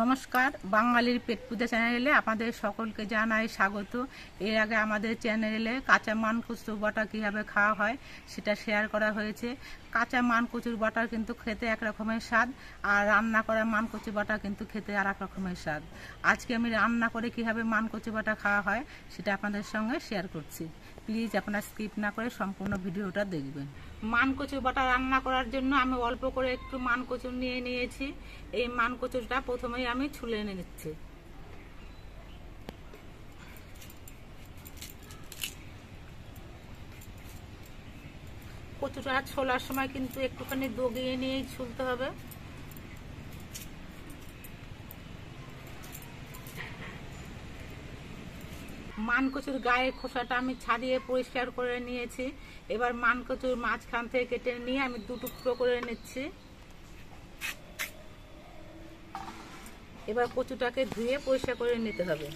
নমস্কার, বাঙালির পেট পূজা চ্যানেলে আপনাদের সকলকে জানাই স্বাগত। এর আগে আমাদের চ্যানেলে কাঁচা মান কচুর বাটা কীভাবে খাওয়া হয় সেটা শেয়ার করা হয়েছে। কাঁচা মান কচুর বাটার কিন্তু খেতে এক রকমের স্বাদ, আর রান্না করা মান কচু বাটা কিন্তু খেতে আর এক রকমের স্বাদ। আজকে আমি রান্না করে কীভাবে মান কচু বাটা খাওয়া হয় সেটা আপনাদের সঙ্গে শেয়ার করছি। প্লিজ আপনারা স্কিপ না করে সম্পূর্ণ ভিডিওটা দেখবেন। মান কচু বাটা রান্না করার জন্য আমি অল্প করে একটু মান কচু নিয়ে নিয়েছি। এই মান কচুটা প্রথমেই আমি ছুলে নিচ্ছি। কচুটা ছোলার সময় কিন্তু একটুখানি দগিয়ে নিয়েই ছুলতে হবে। মান কচুর গায়ের খোসাটা আমি ছাড়িয়ে পরিষ্কার করে নিয়েছি। এবার মান কচুর মাঝখান থেকে কেটে নিয়ে আমি দু টুকরো করে নিচ্ছি। এবার কচুটাকে ধুয়ে পরিষ্কার করে নিতে হবে।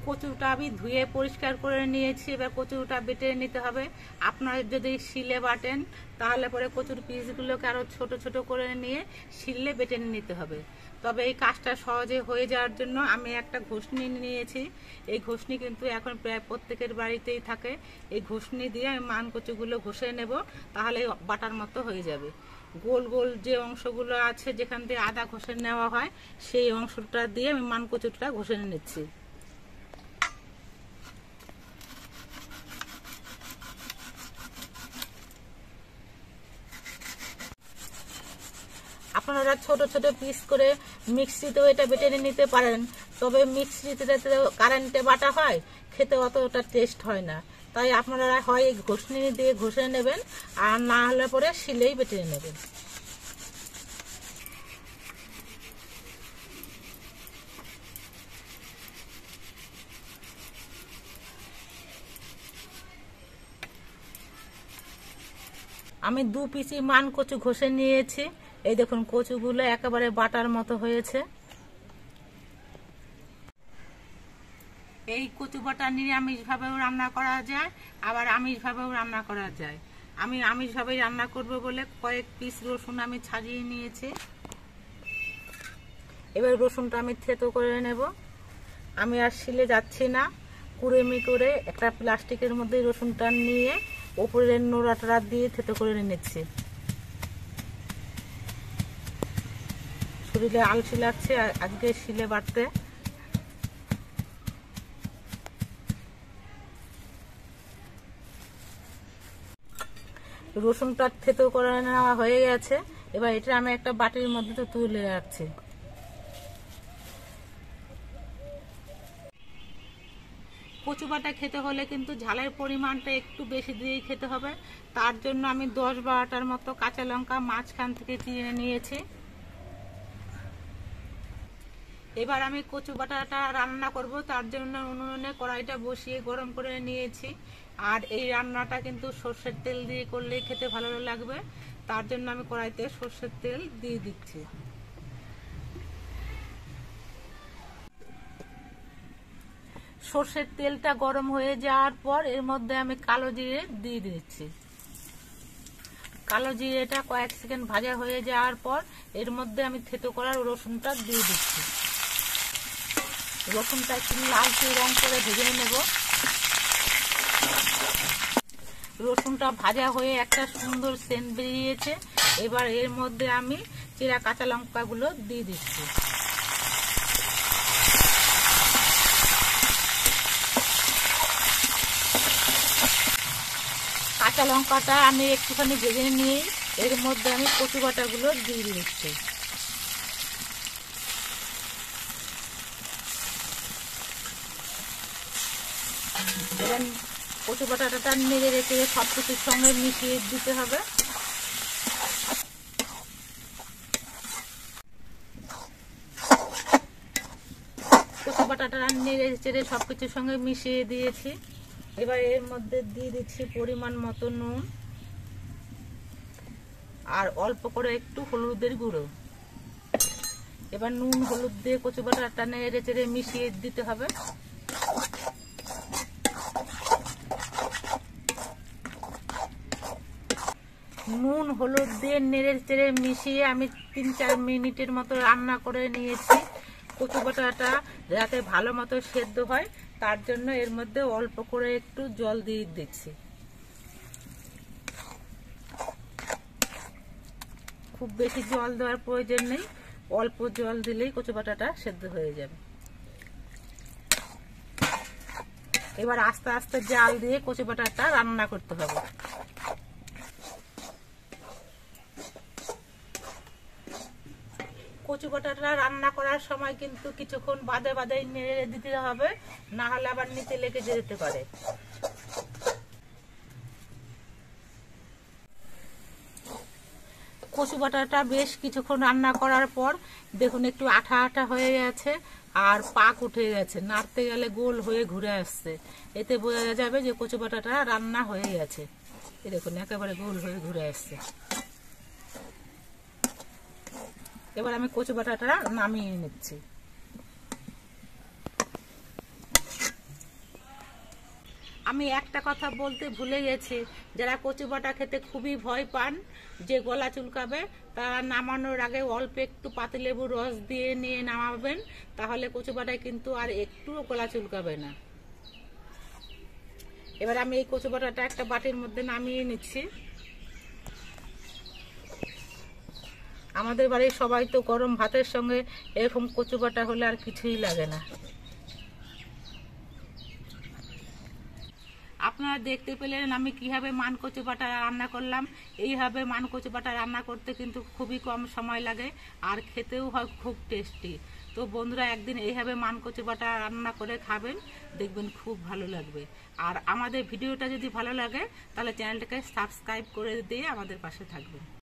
কচুটা আমি ধুয়ে পরিষ্কার করে নিয়েছি। এবার কচুটা বেটে নিতে হবে। আপনারা যদি শিলে বাটেন তাহলে পরে কচুর পিসগুলোকে আরো ছোট ছোট করে নিয়ে শিলে বেটে নিতে হবে। তবে এই কাজটা সহজে হয়ে যাওয়ার জন্য আমি একটা ঘষনি নিয়েছি। এই ঘষনি কিন্তু এখন প্রায় প্রত্যেকের বাড়িতেই থাকে। এই ঘষনি দিয়ে আমি মান কচুগুলো ঘষে নেব, তাহলে বাটার মতো হয়ে যাবে। গোল গোল যে অংশগুলো আছে যেখান দিয়ে আদা ঘষে নেওয়া হয় সেই অংশটা দিয়ে আমি মান কচুটা ঘষে নিচ্ছি। আপনারা ছোট ছোট পিস করে মিক্সিতেও এটা বেটে নিতে পারেন। তবে মিক্সিতে কারেন্টে বাটা হয়, খেতে অতটা টেস্ট হয় না। তাই আপনারা হয় ঘষনি দিয়ে ঘষে নেবেন, আর না হলে পরে শিলেই বেটে নেবেন। আমি দু পিসি মান কচু ঘষে নিয়েছি। এই দেখুন কচুগুলো একেবারে বাটার মতো হয়েছে। এই কচু বাটা নিরামিষ ভাবেও রান্না করা যায়, আবার আমিষ ভাবেও রান্না করা যায়। আমি আমিষ ভাবেই রান্না করব বলে কয়েক পিস রসুন আমি ছাড়িয়ে নিয়েছি। এবার রসুনটা আমি থেতো করে নেব। আমি আর শিলে যাচ্ছি না, কুড়েমি করে একটা প্লাস্টিকের মধ্যে রসুনটা নিয়ে ওপরের নোড়াটা দিয়ে থেতো করে নিচ্ছি। শরীরে আলসি লাগছে আজকে শিলে বাটতে। রসুনটা থেতো করে নেওয়া হয়ে গেছে। এবার এটা আমি একটা বাটির মধ্যে তুলে রাখছি। কচু বাটা খেতে হলে কিন্তু ঝালের পরিমাণটা একটু বেশি দিয়েই খেতে হবে। তার জন্য আমি 10-12টার মতো কাঁচা লঙ্কা মাঝখান থেকে চিড়ে নিয়েছি। এবার আমি কচু বাটাটা রান্না করব, তার জন্য উনুনে কড়াইটা বসিয়ে গরম করে নিয়েছি। আর এই রান্নাটা কিন্তু সর্ষের তেল দিয়ে করলে খেতে ভালো লাগবে। তার জন্য আমি কড়াইতে সর্ষের তেল দিয়ে দিচ্ছি। সর্ষের তেলটা গরম হয়ে যাওয়ার পর এর মধ্যে আমি কালো জিরে দিয়ে দিচ্ছি। কালো জিরেটা কয়েক সেকেন্ড ভাজা হয়ে যাওয়ার পর এর মধ্যে আমি থেতো করার রসুনটা দিয়ে দিচ্ছি। রসুনটা একটু লালচে রং করে ভেজে নেব। রসুনটা ভাজা হয়ে একটা সুন্দর সেন্ট বেরিয়েছে। এবার এর মধ্যে আমি চেরা কাঁচা লঙ্কাগুলো দিয়ে দিচ্ছি। কাঁচা লঙ্কাটা আমি একটুখানি ভেজে নিয়ে এর মধ্যে আমি কচু বাটাগুলো দিয়ে দিচ্ছি। এবার কচু বাটাটা নেড়ে রেখে সব কিছুর সঙ্গে মিশিয়ে দিতে হবে। কচু বাটাটা নেড়ে চেড়ে সব কিছুর সঙ্গে মিশিয়ে দিয়েছি। এবার এর মধ্যে দিয়ে দিচ্ছি পরিমাণ মতো নুন, আর অল্প করে একটু হলুদের গুঁড়ো। এবার নুন হলুদ দিয়ে কচু বাটাটা নেড়ে চেড়ে মিশিয়ে দিতে হবে। নুন হলুদ দিয়ে নেড়ে চেড়ে মিশিয়ে আমি 3-4 মিনিটের মতো রান্না করে নিয়েছি। কচু বাটাটা যাতে ভালো মতো সেদ্ধ হয় তার জন্য এর মধ্যে অল্প করে একটু জল দিয়ে দিচ্ছি। খুব বেশি জল দেওয়ার প্রয়োজন নেই, অল্প জল দিলেই কচু বাটাটা সেদ্ধ হয়ে যাবে। এবার আস্তে আস্তে জাল দিয়ে কচু বাটাটা রান্না করতে হবে। কচু বাটাটা রান্না করার সময় কিন্তু কিছুক্ষণ বাদে বাদে নেড়ে দিতে হবে, না হলে আবার নিচে লেগে যেতে পারে। কচু বাটাটা বেশ কিছুক্ষণ রান্না করার পর দেখুন একটু আঠা আঠা হয়ে গেছে আর পাক উঠে গেছে, নাড়তে গেলে গোল হয়ে ঘুরে আসছে। এতে বোঝা যাবে যে কচু বাটাটা রান্না হয়ে গেছে। এই দেখুন একেবারে গোল হয়ে ঘুরে আসছে। এবার আমি কচু বাটাটা নামিয়ে নিচ্ছি। আমি একটা কথা বলতে ভুলে গেছি, যারা কচু বাটা খেতে খুবই ভয় পান, যে গলা চুলকাবে, তারা নামানোর আগে অল্প একটু পাতিলেবুর রস দিয়ে নিয়ে নামাবেন, তাহলে কচু বাটায় কিন্তু আর একটুও গলা চুলকাবে না। এবার আমি এই কচু বাটাটা একটা বাটির মধ্যে নামিয়ে নিচ্ছি। আমাদের বাড়ির সবাই তো গরম ভাতের সঙ্গে এরকম কচু বাটা হলে আর কিছুই লাগে না। আপনারা দেখতে পেলেন আমি কিভাবে মানকচু বাটা রান্না করলাম। এইভাবে মানকচু বাটা রান্না করতে কিন্তু খুবই কম সময় লাগে আর খেতেও হয় খুব টেস্টি। তো বন্ধুরা একদিন এইভাবে মানকচু বাটা রান্না করে খাবেন, দেখবেন খুব ভালো লাগবে। আর আমাদের ভিডিওটা যদি ভালো লাগে তাহলে চ্যানেলটাকে সাবস্ক্রাইব করে দিয়ে আমাদের পাশে থাকবেন।